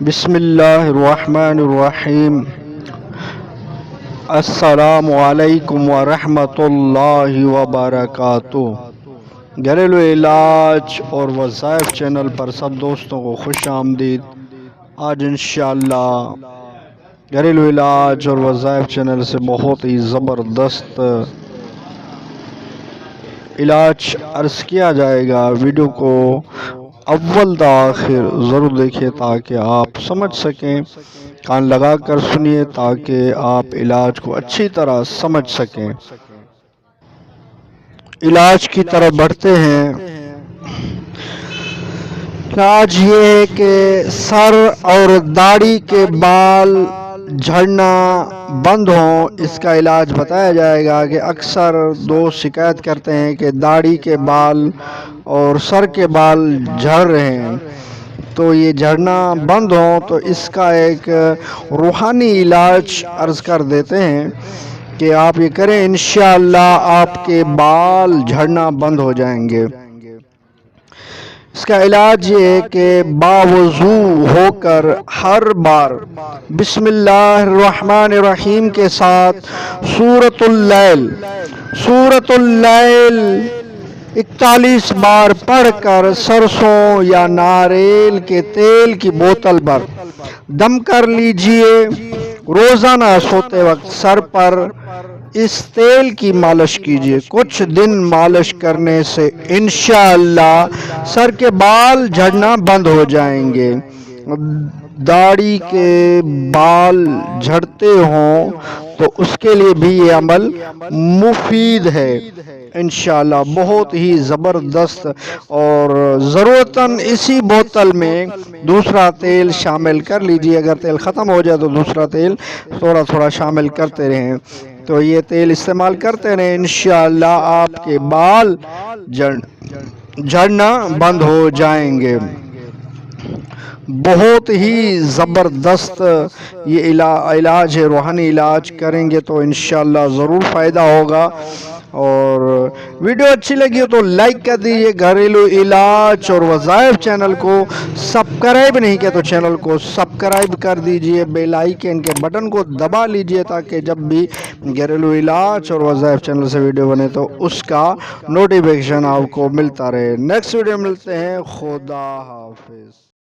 بسم اللہ الرحمن الرحیم۔ السلام علیکم ورحمۃ اللہ وبرکاتہ۔ گھریلو علاج اور وظائف چینل پر سب دوستوں کو خوش آمدید۔ آج انشاءاللہ گھریلو علاج اور وظائف چینل سے بہت ہی زبردست علاج عرض کیا جائے گا۔ ویڈیو کو اول تا آخر ضرور دیکھیں تاکہ آپ سمجھ سکیں، کان لگا کر سنیے تاکہ آپ علاج کو اچھی طرح سمجھ سکیں۔ علاج کی طرف بڑھتے ہیں۔ علاج یہ ہے کہ سر اور داڑھی کے بال جھڑنا بند ہوں، اس کا علاج بتایا جائے گا کہ اکثر دوست شکایت کرتے ہیں کہ داڑھی کے بال اور سر کے بال جھڑ رہے ہیں، تو یہ جھڑنا بند ہوں تو اس کا ایک روحانی علاج عرض کر دیتے ہیں کہ آپ یہ کریں، انشاءاللہ آپ کے بال جھڑنا بند ہو جائیں گے۔ اس کا علاج یہ ہے کہ باوضو ہو کر ہر بار بسم اللہ الرحمن الرحیم کے ساتھ سورۃ اللیل 41 بار پڑھ کر سرسوں یا ناریل کے تیل کی بوتل پر دم کر لیجئے۔ روزانہ سوتے وقت سر پر اس تیل کی مالش کیجئے۔ کچھ دن مالش کرنے سے انشاءاللہ سر کے بال جھڑنا بند ہو جائیں گے۔ داڑھی کے بال جھڑتے ہوں تو اس کے لیے بھی یہ عمل مفید ہے انشاءاللہ، بہت ہی زبردست۔ اور ضرورتاً اسی بوتل میں دوسرا تیل شامل کر لیجیے، اگر تیل ختم ہو جائے تو دوسرا تیل تھوڑا تھوڑا شامل کرتے رہیں، تو یہ تیل استعمال کرتے رہیں، انشاءاللہ آپ کے بال جھڑنا بند ہو جائیں گے۔ بہت ہی زبردست یہ علاج ہے، روحانی علاج کریں گے تو انشاءاللہ ضرور فائدہ ہوگا۔ اور ویڈیو اچھی لگی ہو تو لائک کر دیجئے، گھریلو علاج اور وظائف چینل کو سبسکرائب نہیں کیا تو چینل کو سبسکرائب کر دیجئے، بیل آئیکن کے بٹن کو دبا لیجئے تاکہ جب بھی گھریلو علاج اور وظائف چینل سے ویڈیو بنے تو اس کا نوٹیفیکیشن آپ کو ملتا رہے۔ نیکسٹ ویڈیو ملتے ہیں، خدا حافظ۔